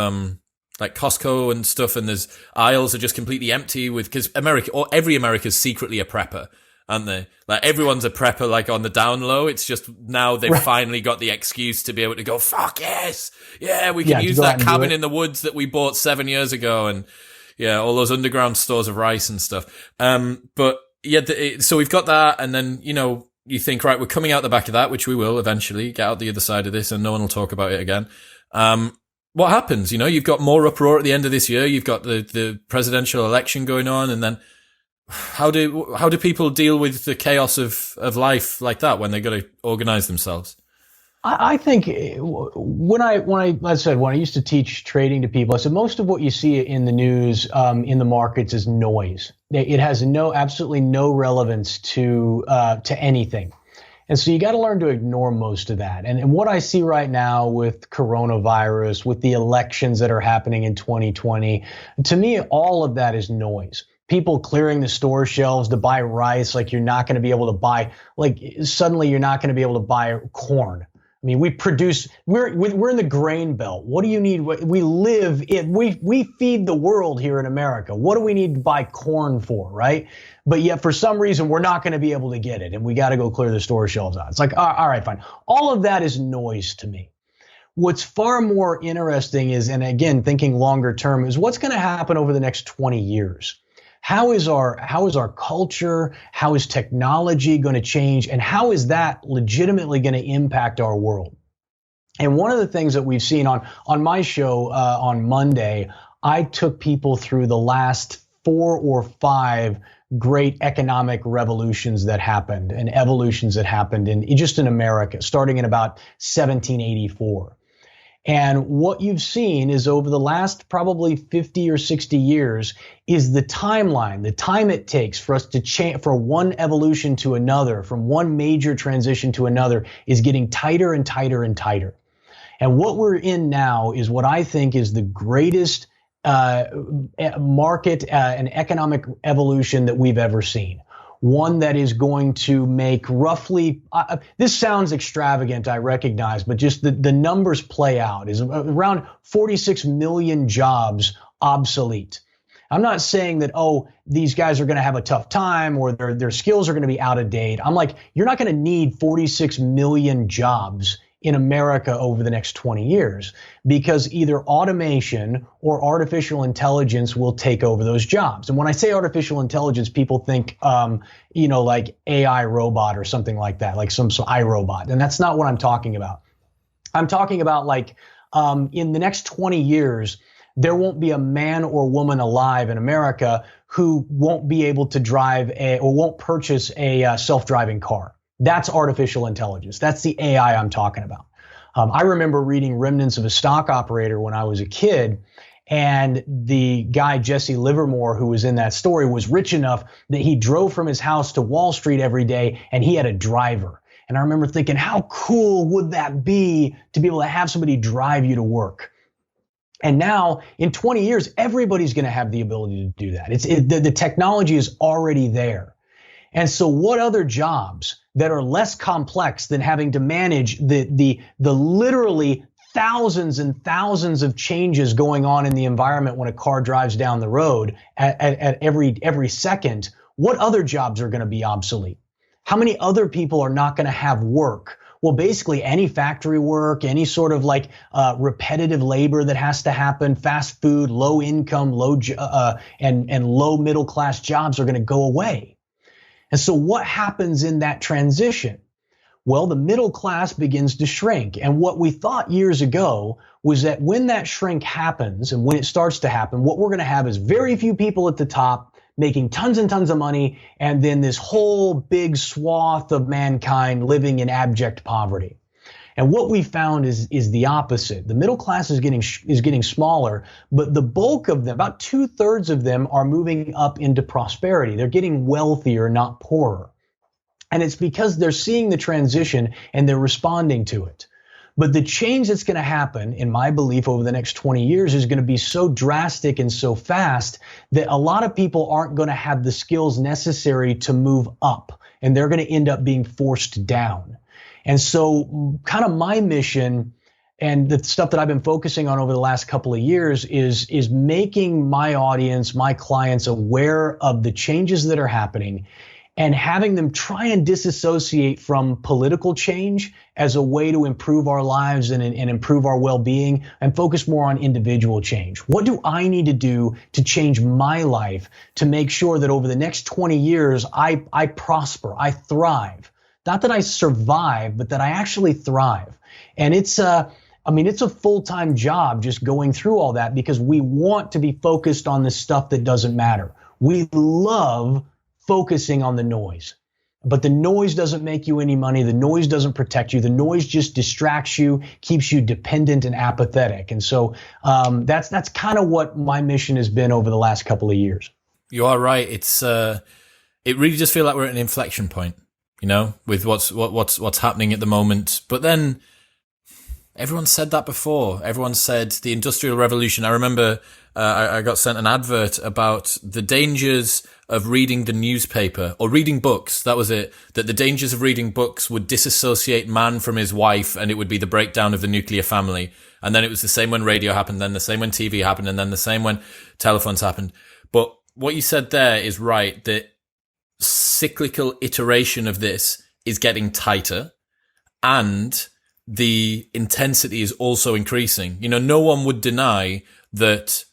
like Costco and stuff, and there's aisles are just completely empty because every America's secretly a prepper, aren't they? Like, everyone's a prepper, like, on the down low. It's just now they've finally got the excuse to be able to go, fuck yes. Yeah, we can use that cabin in the woods that we bought 7 years ago. And yeah, all those underground stores of rice and stuff. But yeah, so we've got that. And then, you think, right, we're coming out the back of that, which we will eventually get out the other side of this, and no one will talk about it again. What happens? You've got more uproar at the end of this year. You've got the presidential election going on, and then how do people deal with the chaos of life like that when they got to organize themselves? I think when I used to teach trading to people, I said most of what you see in the news, in the markets, is noise. It has absolutely no relevance to anything. And so you got to learn to ignore most of that. And what I see right now with coronavirus, with the elections that are happening in 2020, to me, all of that is noise. People clearing the store shelves to buy rice, like you're not going to be able to buy, like suddenly you're not going to be able to buy corn. I mean, we're in the grain belt. What do you need? We feed the world here in America. What do we need to buy corn for, right? But yet for some reason, we're not going to be able to get it, and we got to go clear the store shelves out. It's like, all right, fine. All of that is noise to me. What's far more interesting is, and again, thinking longer term, is what's going to happen over the next 20 years. How is our culture? How is technology going to change? And how is that legitimately going to impact our world? And one of the things that we've seen on my show on Monday, I took people through the last 4 or 5 great economic revolutions that happened and evolutions that happened in America, starting in about 1784. And what you've seen is over the last probably 50 or 60 years is the timeline, the time it takes for us to change from one evolution to another, from one major transition to another, is getting tighter and tighter and tighter. And what we're in now is what I think is the greatest market and economic evolution that we've ever seen. One that is going to make roughly, this sounds extravagant, I recognize, but just the numbers play out, is around 46 million jobs obsolete. I'm not saying that, oh, these guys are going to have a tough time or their skills are going to be out of date. I'm like, you're not going to need 46 million jobs in America over the next 20 years, because either automation or artificial intelligence will take over those jobs. And when I say artificial intelligence, people think, like AI robot or something like that, like some iRobot. And that's not what I'm talking about. I'm talking about in the next 20 years, there won't be a man or woman alive in America who won't be able to drive or won't purchase a self-driving car. That's artificial intelligence. That's the AI I'm talking about. I remember reading Remnants of a Stock Operator when I was a kid, and the guy, Jesse Livermore, who was in that story, was rich enough that he drove from his house to Wall Street every day, and he had a driver. And I remember thinking, how cool would that be to be able to have somebody drive you to work? And now, in 20 years, everybody's going to have the ability to do that. The technology is already there. And so what other jobs that are less complex than having to manage the literally thousands and thousands of changes going on in the environment when a car drives down the road at every second, what other jobs are going to be obsolete? How many other people are not going to have work? Well, basically any factory work, any sort of repetitive labor that has to happen, fast food, low income, and low middle class jobs are going to go away. And so what happens in that transition? Well, the middle class begins to shrink. And what we thought years ago was that when that shrink happens and when it starts to happen, what we're going to have is very few people at the top making tons and tons of money, and then this whole big swath of mankind living in abject poverty. And what we found is the opposite. The middle class is getting smaller, but the bulk of them, about 2/3 of them, are moving up into prosperity. They're getting wealthier, not poorer. And it's because they're seeing the transition and they're responding to it. But the change that's going to happen, in my belief, over the next 20 years is going to be so drastic and so fast that a lot of people aren't going to have the skills necessary to move up, and they're going to end up being forced down. And so kind of my mission and the stuff that I've been focusing on over the last couple of years is making my audience, my clients, aware of the changes that are happening and having them try and disassociate from political change as a way to improve our lives and improve our well-being, and focus more on individual change. What do I need to do to change my life to make sure that over the next 20 years, I prosper, I thrive? Not that I survive, but that I actually thrive. And it's a full-time job just going through all that, because we want to be focused on the stuff that doesn't matter. We love focusing on the noise, but the noise doesn't make you any money. The noise doesn't protect you. The noise just distracts you, keeps you dependent and apathetic. And so that's kind of what my mission has been over the last couple of years. You are right. It really does feel like we're at an inflection point, with what's happening at the moment. But then everyone said that before. Everyone said the Industrial Revolution. I remember I got sent an advert about the dangers of reading the newspaper or reading books. That was it. That the dangers of reading books would disassociate man from his wife, and it would be the breakdown of the nuclear family. And then it was the same when radio happened, then the same when TV happened, and then the same when telephones happened. But what you said there is right, that cyclical iteration of this is getting tighter, and the intensity is also increasing. No one would deny that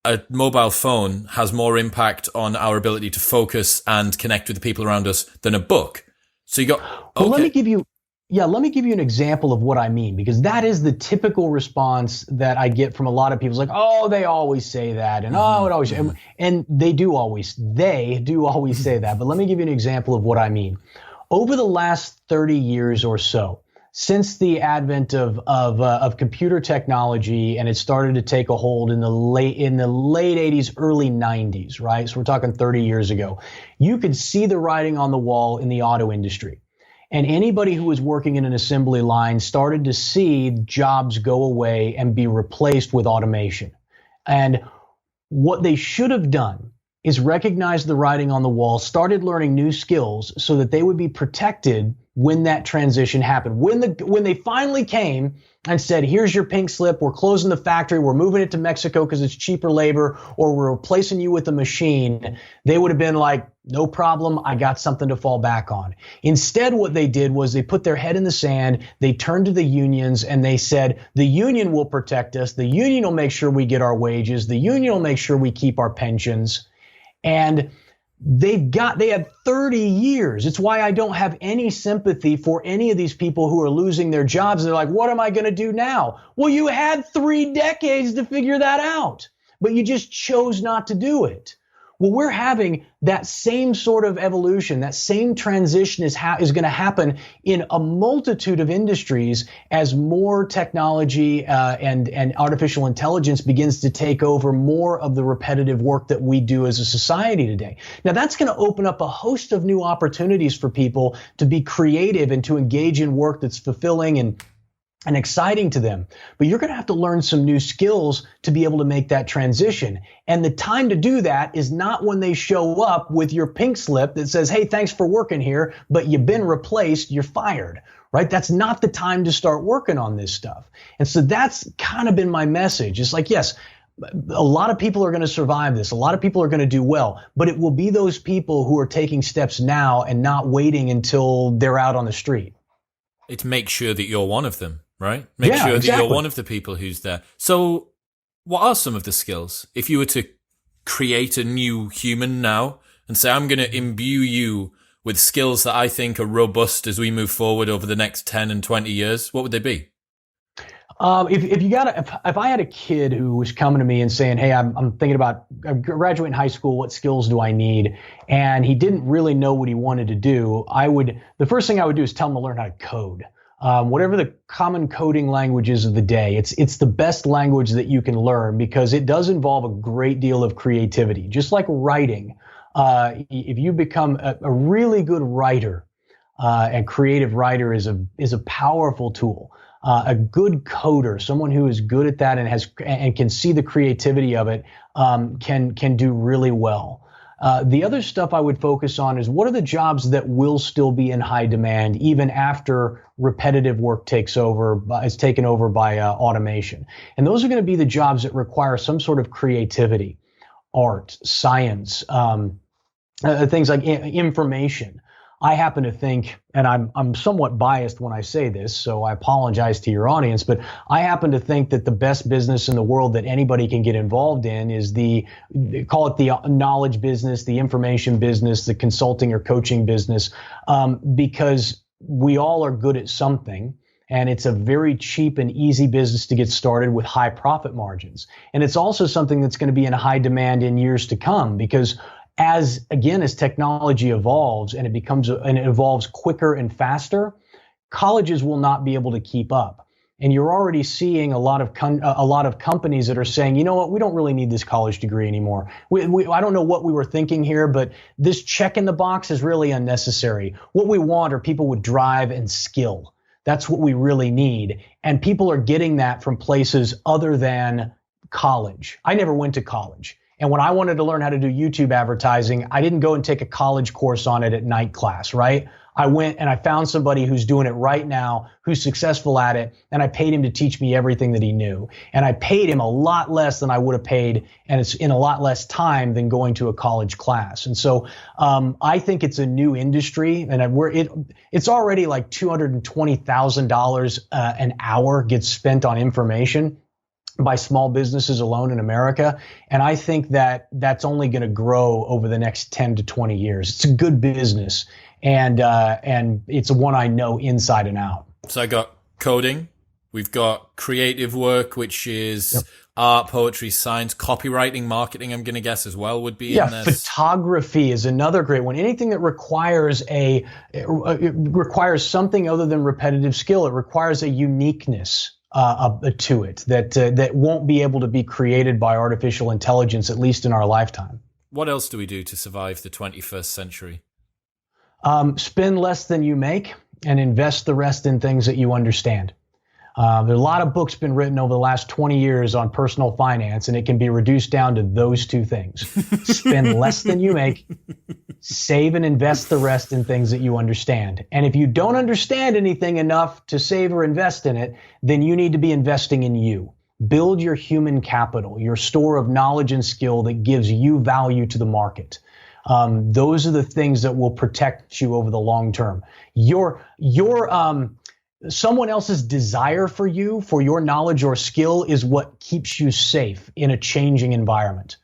a mobile phone has more impact on our ability to focus and connect with the people around us than a book. So you got, okay. Well, let me give you an example of what I mean, because that is the typical response that I get from a lot of people. It's like, oh, they always say that, and oh, it always, and they do always say that. But let me give you an example of what I mean. Over the last 30 years or so, since the advent of computer technology, and it started to take a hold in the late 80s, early 90s, right? So we're talking 30 years ago. You could see the writing on the wall in the auto industry. And anybody who was working in an assembly line started to see jobs go away and be replaced with automation. And what they should have done is recognize the writing on the wall, started learning new skills so that they would be protected when that transition happened. When they finally came and said, here's your pink slip, we're closing the factory, we're moving it to Mexico because it's cheaper labor, or we're replacing you with a machine, they would have been like, no problem, I got something to fall back on. Instead, what they did was they put their head in the sand, they turned to the unions, and they said, the union will protect us, the union will make sure we get our wages, the union will make sure we keep our pensions. And they had 30 years. It's why I don't have any sympathy for any of these people who are losing their jobs. They're like, what am I going to do now? Well, you had 3 decades to figure that out, but you just chose not to do it. Well, we're having that same sort of evolution, that same transition is going to happen in a multitude of industries as more technology and artificial intelligence begins to take over more of the repetitive work that we do as a society today. Now, that's going to open up a host of new opportunities for people to be creative and to engage in work that's fulfilling and exciting to them. But you're going to have to learn some new skills to be able to make that transition. And the time to do that is not when they show up with your pink slip that says, hey, thanks for working here, but you've been replaced, you're fired, right? That's not the time to start working on this stuff. And so that's kind of been my message. It's like, yes, a lot of people are going to survive this. A lot of people are going to do well, but it will be those people who are taking steps now and not waiting until they're out on the street. It's make sure that you're one of them. Right? Make sure that you're one of the people who's there. So what are some of the skills? If you were to create a new human now and say, I'm going to imbue you with skills that I think are robust as we move forward over the next 10 and 20 years, what would they be? If I had a kid who was coming to me and saying, hey, I'm thinking about graduating high school, what skills do I need? And he didn't really know what he wanted to do, the first thing I would do is tell him to learn how to code. Whatever the common coding language is of the day, it's the best language that you can learn because it does involve a great deal of creativity. Just like writing, if you become a really good writer, and creative writer is a powerful tool. A good coder, someone who is good at that and can see the creativity of it, can do really well. The other stuff I would focus on is what are the jobs that will still be in high demand even after repetitive work is taken over by automation. And those are going to be the jobs that require some sort of creativity, art, science, things like information. I happen to think, and I'm somewhat biased when I say this, so I apologize to your audience, but I happen to think that the best business in the world that anybody can get involved in is call it the knowledge business, the information business, the consulting or coaching business, because we all are good at something. And it's a very cheap and easy business to get started with high profit margins. And it's also something that's going to be in high demand in years to come because as technology evolves and it evolves quicker and faster, colleges will not be able to keep up. And you're already seeing a lot of companies that are saying, you know what, we don't really need this college degree anymore. I don't know what we were thinking here, but this check in the box is really unnecessary. What we want are people with drive and skill. That's what we really need. And people are getting that from places other than college. I never went to college. And when I wanted to learn how to do YouTube advertising, I didn't go and take a college course on it at night class, right? I went and I found somebody who's doing it right now, who's successful at it, and I paid him to teach me everything that he knew. And I paid him a lot less than I would have paid, and it's in a lot less time than going to a college class. And so I think it's a new industry, and it's already like $220,000 an hour gets spent on information by small businesses alone in America. And I think that that's only going to grow over the next 10 to 20 years. It's a good business. And it's one I know inside and out. So I got coding, We've got creative work, which is art, poetry, science, copywriting, marketing, I'm going to guess as well would be in there. Photography is another great one. Anything that requires it requires something other than repetitive skill. It requires a uniqueness to it that won't be able to be created by artificial intelligence, at least in our lifetime. What else do we do to survive the 21st century? Spend less than you make and invest the rest in things that you understand. There are a lot of books been written over the last 20 years on personal finance, and it can be reduced down to those two things. Spend less than you make, save and invest the rest in things that you understand. And if you don't understand anything enough to save or invest in it, then you need to be investing in you. Build your human capital, your store of knowledge and skill that gives you value to the market. Those are the things that will protect you over the long term. Someone else's desire for you, for your knowledge or skill, is what keeps you safe in a changing environment.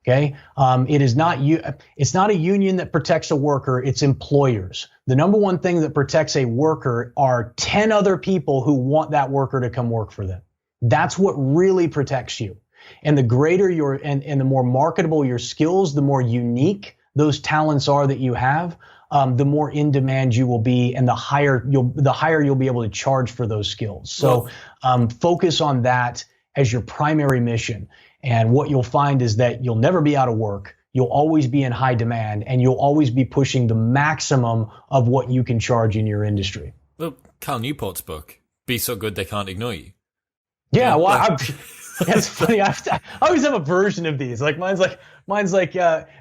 Okay. It is not you. It's not a union that protects a worker. It's employers. The number one thing that protects a worker are 10 other people who want that worker to come work for them. That's what really protects you. And the greater and the more marketable your skills, the more unique those talents are that you have, the more in demand you will be, and the higher you'll be able to charge for those skills. So focus on that as your primary mission. And what you'll find is that you'll never be out of work. You'll always be in high demand, and you'll always be pushing the maximum of what you can charge in your industry. Well, Cal Newport's book, Be So Good They Can't Ignore You. Yeah, well, it's funny. I always have a version of these. Mine's like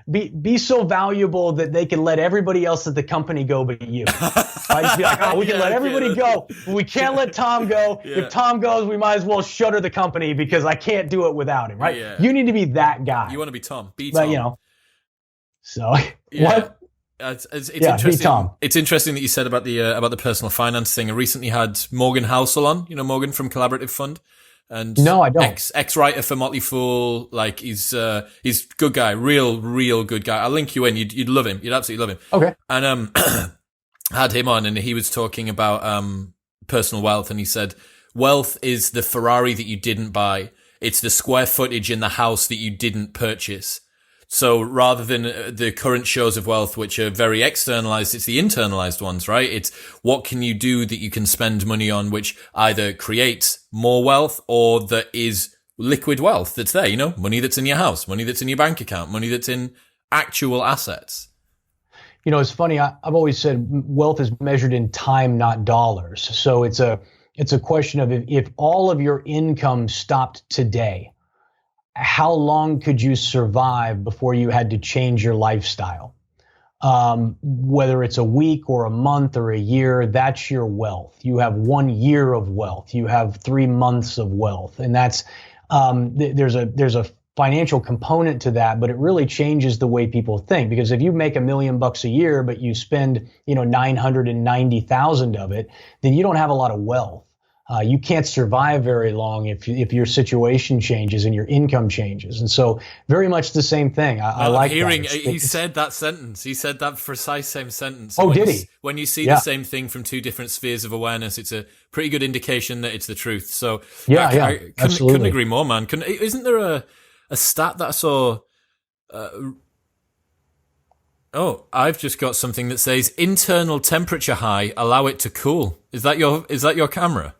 be so valuable that they can let everybody else at the company go but you. I just be like, we can let everybody go, but we can't let Tom go. Yeah. If Tom goes, we might as well shutter the company because I can't do it without him, right? Yeah. You need to be that guy. You want to be Tom. Be Tom. But, so yeah. What? It's interesting. Be Tom. It's interesting that you said about the personal finance thing. I recently had Morgan Housel on. You know Morgan from Collaborative Fund. And no, I don't. Ex-writer for Motley Fool. Like he's good guy, real good guy. I'll link you in. You'd love him. You'd absolutely love him. Okay. And had him on, and he was talking about personal wealth, and he said wealth is the Ferrari that you didn't buy. It's the square footage in the house that you didn't purchase. So rather than the current shows of wealth, which are very externalized, it's the internalized ones, right? It's what can you do that you can spend money on, which either creates more wealth or that is liquid wealth that's there, money that's in your house, money that's in your bank account, money that's in actual assets. It's funny. I've always said wealth is measured in time, not dollars. So it's a question of if all of your income stopped today, how long could you survive before you had to change your lifestyle? Whether it's a week or a month or a year, that's your wealth. You have 1 year of wealth. You have 3 months of wealth. And that's, there's a financial component to that, but it really changes the way people think. Because if you make $1 million a year, but you spend, 990,000 of it, then you don't have a lot of wealth. You can't survive very long if your situation changes and your income changes. And so very much the same thing. I like hearing that. He said that sentence. He said that precise same sentence. Oh, did he? When you see the same thing from two different spheres of awareness, it's a pretty good indication that it's the truth. So I couldn't agree more, man. Isn't there a stat that I saw? I've just got something that says internal temperature high, allow it to cool. Is that your camera?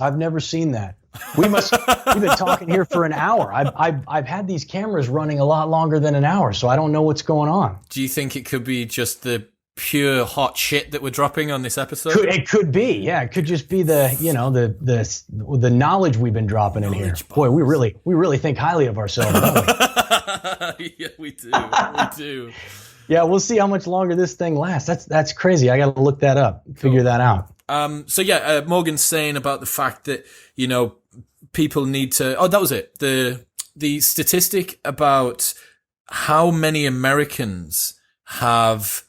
I've never seen that. We've been talking here for an hour. I've had these cameras running a lot longer than an hour, so I don't know what's going on. Do you think it could be just the pure hot shit that we're dropping on this episode? It could be, yeah. It could just be the knowledge we've been dropping in here. Boy, we really think highly of ourselves, don't we? Yeah, we do. We do. Yeah, we'll see how much longer this thing lasts. That's crazy. I got to look that up, figure that out. Morgan's saying about the fact that, people need to, that was it. The statistic about how many Americans have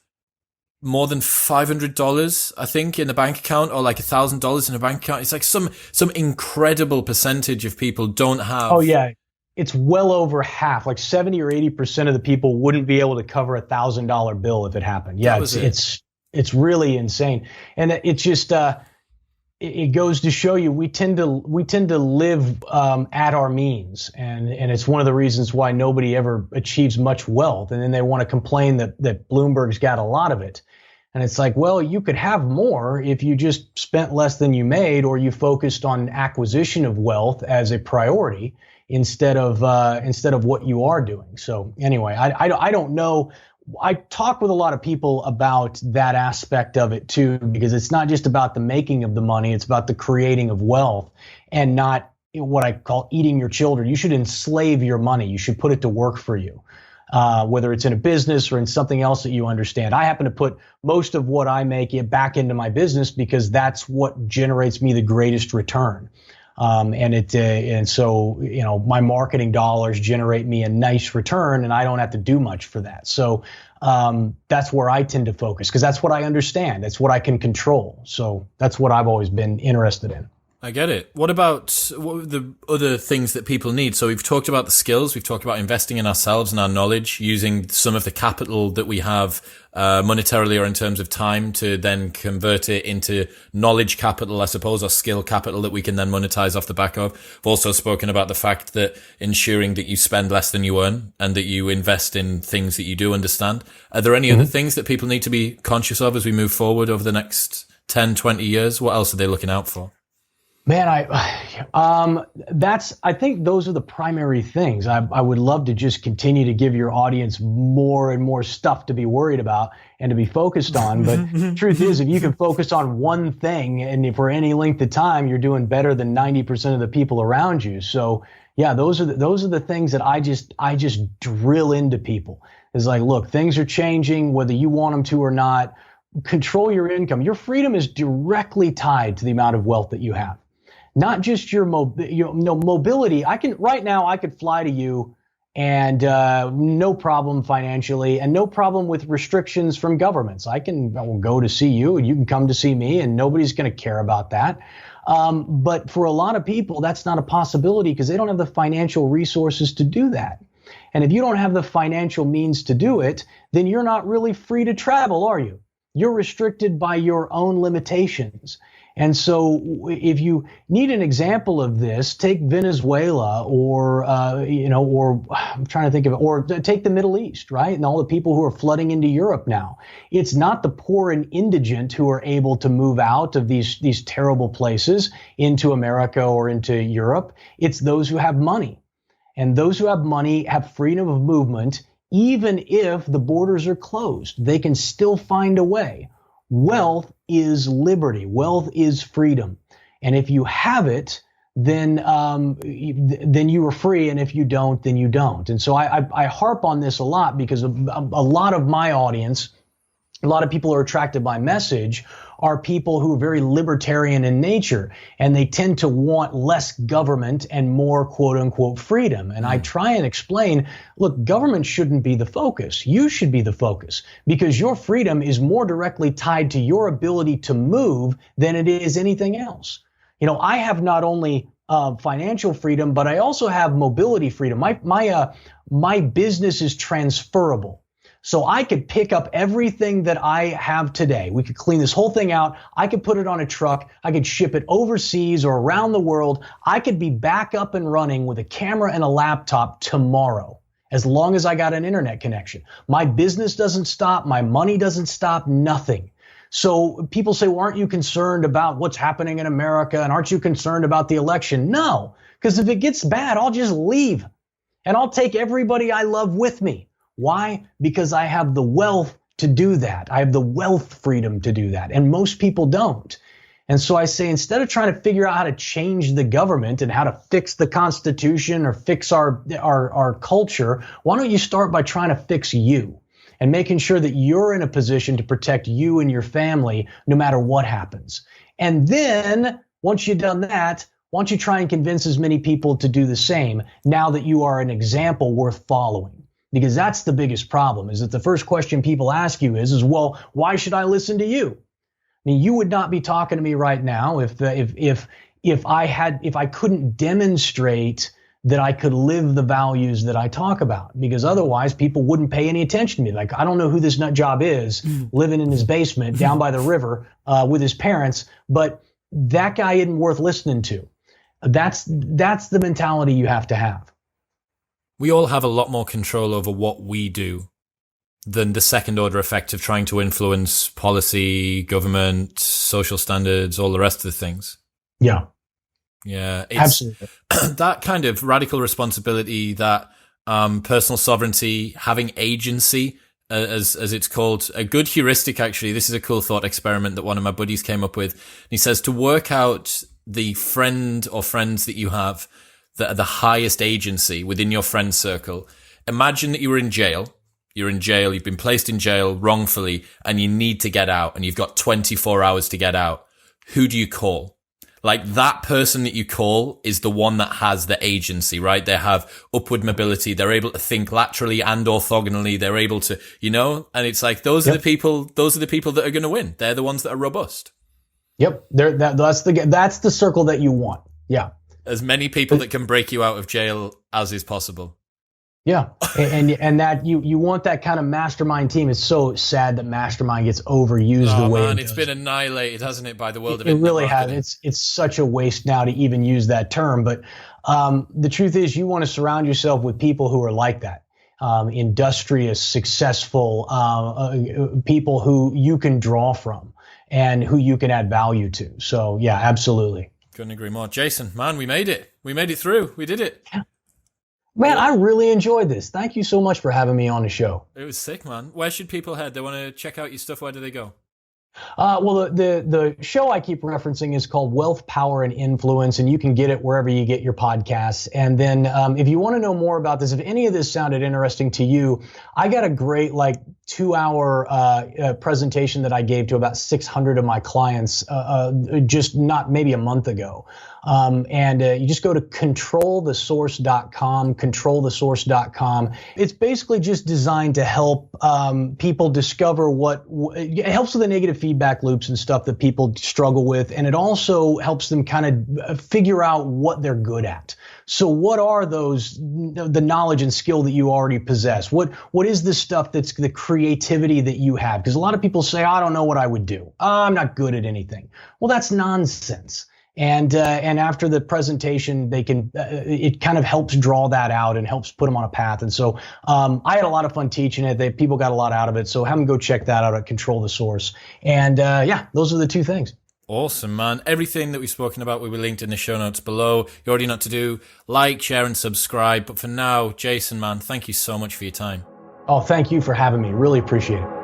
more than $500, I think, in a bank account, or like $1,000 in a bank account. It's like some incredible percentage of people don't have. Oh yeah. It's well over half, like 70 or 80% of the people wouldn't be able to cover $1,000 bill if it happened. Yeah, it's really insane. And it's just, it goes to show you we tend to live at our means, and it's one of the reasons why nobody ever achieves much wealth, and then they want to complain that Bloomberg's got a lot of it. And it's like, well, you could have more if you just spent less than you made, or you focused on acquisition of wealth as a priority instead of what you are doing. So anyway, I don't know. I talk with a lot of people about that aspect of it too, because it's not just about the making of the money, it's about the creating of wealth, and not what I call eating your children. You should enslave your money. You should put it to work for you, whether it's in a business or in something else that you understand. I happen to put most of what I make back into my business because that's what generates me the greatest return. And so, my marketing dollars generate me a nice return, and I don't have to do much for that. So, that's where I tend to focus, because that's what I understand. That's what I can control. So that's what I've always been interested in. I get it. What about the other things that people need? So we've talked about the skills. We've talked about investing in ourselves and our knowledge, using some of the capital that we have monetarily or in terms of time to then convert it into knowledge capital, I suppose, or skill capital that we can then monetize off the back of. I've also spoken about the fact that ensuring that you spend less than you earn and that you invest in things that you do understand. Are there any other things that people need to be conscious of as we move forward over the next 10, 20 years? What else are they looking out for? Man, I think those are the primary things. I would love to just continue to give your audience more and more stuff to be worried about and to be focused on. But the truth is, if you can focus on one thing and for any length of time, you're doing better than 90% of the people around you. So yeah, those are the things that I just drill into people. It's like, look, things are changing, whether you want them to or not. Control your income. Your freedom is directly tied to the amount of wealth that you have. Not just your mobility. I could fly to you and no problem financially, and no problem with restrictions from governments. I will go to see you and you can come to see me, and nobody's going to care about that. But for a lot of people, that's not a possibility because they don't have the financial resources to do that. And if you don't have the financial means to do it, then you're not really free to travel, are you? You're restricted by your own limitations. And so if you need an example of this, take Venezuela or I'm trying to think of it, or take the Middle East, right? And all the people who are flooding into Europe now. It's not the poor and indigent who are able to move out of these terrible places into America or into Europe. It's those who have money. And those who have money have freedom of movement. Even if the borders are closed, they can still find a way. Wealth is liberty. Wealth is freedom. And if you have it, then you are free. And if you don't, then you don't. And so I harp on this a lot because a lot of my audience, a lot of people who are attracted by message are people who are very libertarian in nature, and they tend to want less government and more quote unquote freedom. And I try and explain, look, government shouldn't be the focus. You should be the focus, because your freedom is more directly tied to your ability to move than it is anything else. I have not only financial freedom, but I also have mobility freedom. My business is transferable. So I could pick up everything that I have today. We could clean this whole thing out. I could put it on a truck. I could ship it overseas or around the world. I could be back up and running with a camera and a laptop tomorrow, as long as I got an internet connection. My business doesn't stop. My money doesn't stop. Nothing. So people say, well, aren't you concerned about what's happening in America? And aren't you concerned about the election? No, because if it gets bad, I'll just leave and I'll take everybody I love with me. Why? Because I have the wealth to do that. I have the wealth freedom to do that. And most people don't. And so I say, instead of trying to figure out how to change the government and how to fix the Constitution or fix our culture, why don't you start by trying to fix you and making sure that you're in a position to protect you and your family no matter what happens. And then once you've done that, why don't you try and convince as many people to do the same now that you are an example worth following? Because that's the biggest problem, is that the first question people ask you is, well, why should I listen to you? I mean, you would not be talking to me right now if I couldn't demonstrate that I could live the values that I talk about, because otherwise people wouldn't pay any attention to me. Like, I don't know who this nut job is living in his basement down by the river with his parents, but that guy isn't worth listening to. That's the mentality you have to have. We all have a lot more control over what we do than the second order effect of trying to influence policy, government, social standards, all the rest of the things. Yeah. Yeah. It's absolutely. that kind of radical responsibility, that personal sovereignty, having agency, as it's called. A good heuristic, actually. This is a cool thought experiment that one of my buddies came up with. He says to work out the friend or friends that you have that are the highest agency within your friend circle. Imagine that you were in jail. You're in jail. You've been placed in jail wrongfully and you need to get out and you've got 24 hours to get out. Who do you call? Like, that person that you call is the one that has the agency, right? They have upward mobility. They're able to think laterally and orthogonally. They're able to, and it's like, those are the people that are going to win. They're the ones that are robust. Yep. That's the circle that you want. Yeah. As many people that can break you out of jail as is possible. Yeah. And that you want that kind of mastermind team. It's so sad that mastermind gets overused the way it's been annihilated, hasn't it, by the world of it really marketing. has. It's such a waste now to even use that term. But the truth is, you want to surround yourself with people who are like that. Industrious, successful people who you can draw from and who you can add value to. So, yeah, absolutely. Couldn't agree more. Jason, man, we made it. We made it through. We did it. Man, I really enjoyed this. Thank you so much for having me on the show. It was sick, man. Where should people head? They want to check out your stuff. Where do they go? Well, the show I keep referencing is called Wealth, Power, and Influence, and you can get it wherever you get your podcasts. And then if you want to know more about this, if any of this sounded interesting to you, I got a great 2-hour presentation that I gave to about 600 of my clients just not maybe a month ago. And you just go to controlthesource.com. It's basically just designed to help people discover it helps with the negative feedback loops and stuff that people struggle with. And it also helps them kind of figure out what they're good at. So what are the knowledge and skill that you already possess? What is the stuff that's the creativity that you have? Because a lot of people say, I don't know what I would do. I'm not good at anything. Well, that's nonsense. And after the presentation, it kind of helps draw that out and helps put them on a path. And so I had a lot of fun teaching it. People got a lot out of it. So have them go check that out at Control the Source. And those are the two things. Awesome, man. Everything that we've spoken about will be linked in the show notes below. You already know what to do. Like, share, and subscribe. But for now, Jason, man, thank you so much for your time. Oh, thank you for having me. Really appreciate it.